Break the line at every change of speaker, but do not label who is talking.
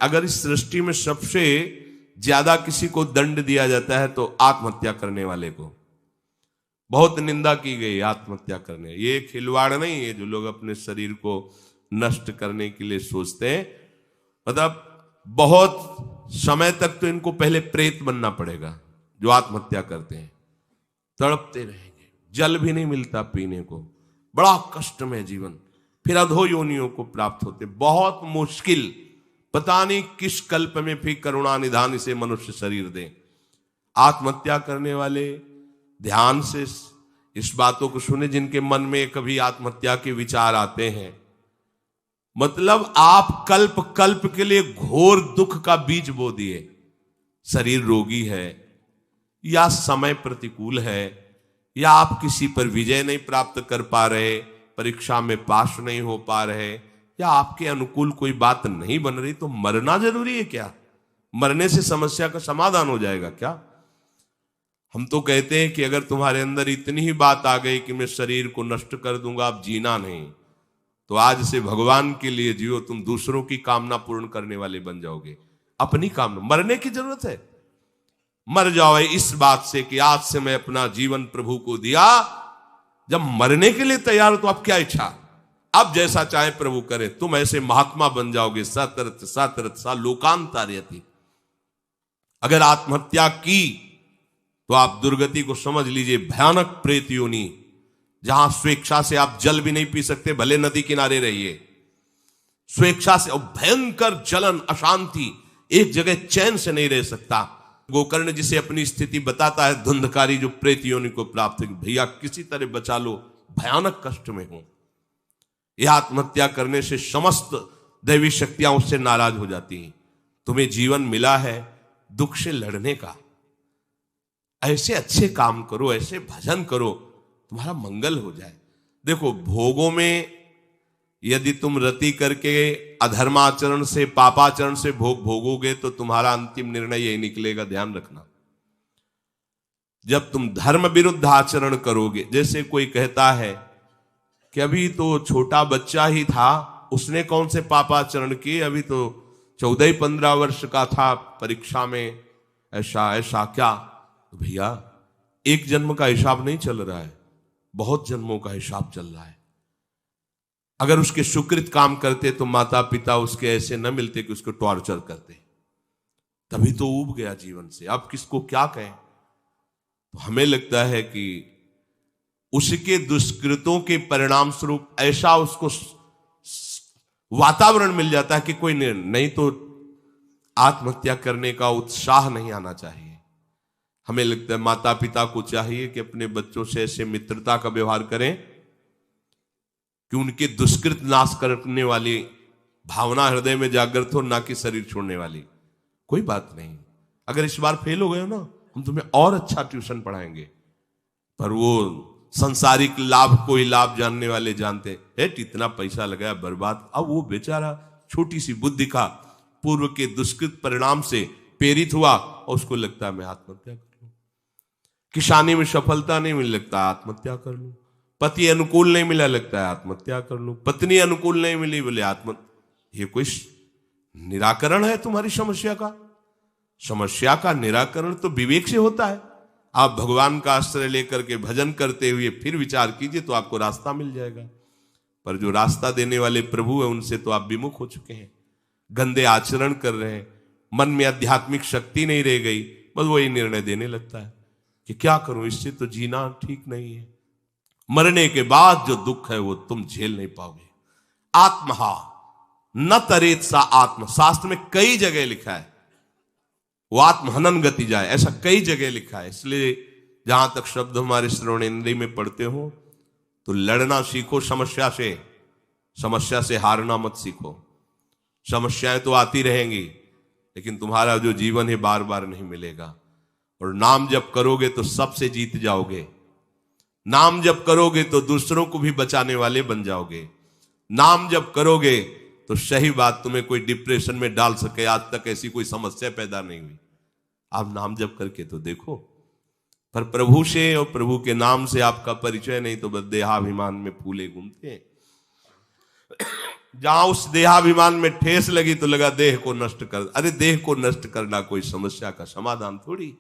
अगर इस सृष्टि में सबसे ज्यादा किसी को दंड दिया जाता है तो आत्महत्या करने वाले को। बहुत निंदा की गई आत्महत्या करने। ये खिलवाड़ नहीं है जो लोग अपने शरीर को नष्ट करने के लिए सोचते हैं। मतलब बहुत समय तक तो इनको पहले प्रेत बनना पड़ेगा जो आत्महत्या करते हैं। तड़पते रहेंगे, जल भी नहीं मिलता पीने को, बड़ा कष्ट में जीवन, फिर अधो योनियों को प्राप्त होते, बहुत मुश्किल। पता नहीं किस कल्प में फिर करुणा निधान से मनुष्य शरीर दे। आत्महत्या करने वाले ध्यान से इस बातों को सुने जिनके मन में कभी आत्महत्या के विचार आते हैं। मतलब आप कल्प कल्प के लिए घोर दुख का बीज बो दिए। शरीर रोगी है, या समय प्रतिकूल है, या आप किसी पर विजय नहीं प्राप्त कर पा रहे, परीक्षा में पास नहीं हो पा रहे, या आपके अनुकूल कोई बात नहीं बन रही, तो मरना जरूरी है क्या? मरने से समस्या का समाधान हो जाएगा क्या? हम तो कहते हैं कि अगर तुम्हारे अंदर इतनी ही बात आ गई कि मैं शरीर को नष्ट कर दूंगा, अब जीना नहीं, तो आज से भगवान के लिए जियो। तुम दूसरों की कामना पूर्ण करने वाले बन जाओगे। अपनी कामना, मरने की जरूरत है, मर जाओ इस बात से कि आज से मैं अपना जीवन प्रभु को दिया। जब मरने के लिए तैयार हो तो अब क्या इच्छा? अब जैसा चाहे प्रभु करे। तुम ऐसे महात्मा बन जाओगे, सतरथ सतरथ सा लोकांतार्यति। अगर आत्महत्या की तो आप दुर्गति को समझ लीजिए, भयानक प्रेत योनि, जहां स्वेच्छा से आप जल भी नहीं पी सकते, भले नदी किनारे रहिए। स्वेच्छा से, और भयंकर जलन, अशांति, एक जगह चैन से नहीं रह सकता। गोकर्ण जिसे अपनी स्थिति बताता है, धुंधकारी जो प्रेत योनि को प्राप्त है, भैया किसी तरह बचा लो, भयानक कष्ट में हो। यह आत्महत्या करने से समस्त दैवी शक्तियां उससे नाराज हो जाती हैं। तुम्हें जीवन मिला है दुख से लड़ने का, ऐसे अच्छे काम करो, ऐसे भजन करो, तुम्हारा मंगल हो जाए। देखो, भोगों में यदि तुम रति करके अधर्माचरण से, पापाचरण से भोग भोगोगे तो तुम्हारा अंतिम निर्णय यही निकलेगा, ध्यान रखना। जब तुम धर्म विरुद्ध आचरण करोगे, जैसे कोई कहता है कि अभी तो छोटा बच्चा ही था, उसने कौन से पापाचरण किए, अभी तो 14-15 वर्ष का था, परीक्षा में ऐसा ऐसा क्या? तो भैया, एक जन्म का हिसाब नहीं चल रहा है, बहुत जन्मों का हिसाब चल रहा है। अगर उसके सुकृत काम करते तो माता पिता उसके ऐसे न मिलते कि उसको टॉर्चर करते, तभी तो ऊब गया जीवन से। अब किसको क्या कहें? तो हमें लगता है कि उसके दुष्कृतों के परिणाम स्वरूप ऐसा उसको वातावरण मिल जाता है कि कोई नहीं तो आत्महत्या करने का उत्साह नहीं आना चाहिए। हमें लगता है माता पिता को चाहिए कि अपने बच्चों से ऐसे मित्रता का व्यवहार करें कि उनके दुष्कृत नाश करने वाली भावना हृदय में जागृत हो, ना कि शरीर छोड़ने वाली। कोई बात नहीं, अगर इस बार फेल हो गए हो ना, हम तुम्हें और अच्छा ट्यूशन पढ़ाएंगे। पर वो संसारिक लाभ को ही लाभ जानने वाले जानते हैं, इतना पैसा लगाया बर्बाद। अब वो बेचारा छोटी सी बुद्धि का पूर्व के दुष्कृत परिणाम से प्रेरित हुआ और उसको लगता है मैं आत्महत्या कर लूं। किसानी में सफलता नहीं मिल, लगता है आत्महत्या कर लूं। पति अनुकूल नहीं मिला, लगता है आत्महत्या कर लूं। पत्नी अनुकूल नहीं मिली, बोले ये कोई निराकरण है तुम्हारी समस्या का? समस्या का निराकरण तो विवेक से होता है। आप भगवान का आश्रय लेकर के भजन करते हुए फिर विचार कीजिए तो आपको रास्ता मिल जाएगा। पर जो रास्ता देने वाले प्रभु है उनसे तो आप विमुख हो चुके हैं, गंदे आचरण कर रहे हैं, मन में आध्यात्मिक शक्ति नहीं रह गई, बस वही निर्णय देने लगता है कि क्या करूं, इससे तो जीना ठीक नहीं है। मरने के बाद जो दुख है वो तुम झेल नहीं पाओगे। आत्महा न तरेत सा आत्म, शास्त्र में कई जगह लिखा है वो आत्महनन गति जाए, ऐसा कई जगह लिखा है। इसलिए जहां तक शब्द हमारे श्रवणेन्द्रिय में पढ़ते हो तो लड़ना सीखो समस्या से हारना मत सीखो। समस्याएं तो आती रहेंगी, लेकिन तुम्हारा जो जीवन है बार बार नहीं मिलेगा। और नाम जप करोगे तो सबसे जीत जाओगे। नाम जप करोगे तो दूसरों को भी बचाने वाले बन जाओगे। नाम जप करोगे तो सही बात, तुम्हें कोई डिप्रेशन में डाल सके, आज तक ऐसी कोई समस्या पैदा नहीं हुई। आप नाम जप करके तो देखो। पर प्रभु से और प्रभु के नाम से आपका परिचय नहीं तो बस देहाभिमान में फूले घूमते हैं। जहां उस देहाभिमान में ठेस लगी तो लगा देह को नष्ट कर। अरे देह को नष्ट करना कोई समस्या का समाधान थोड़ी।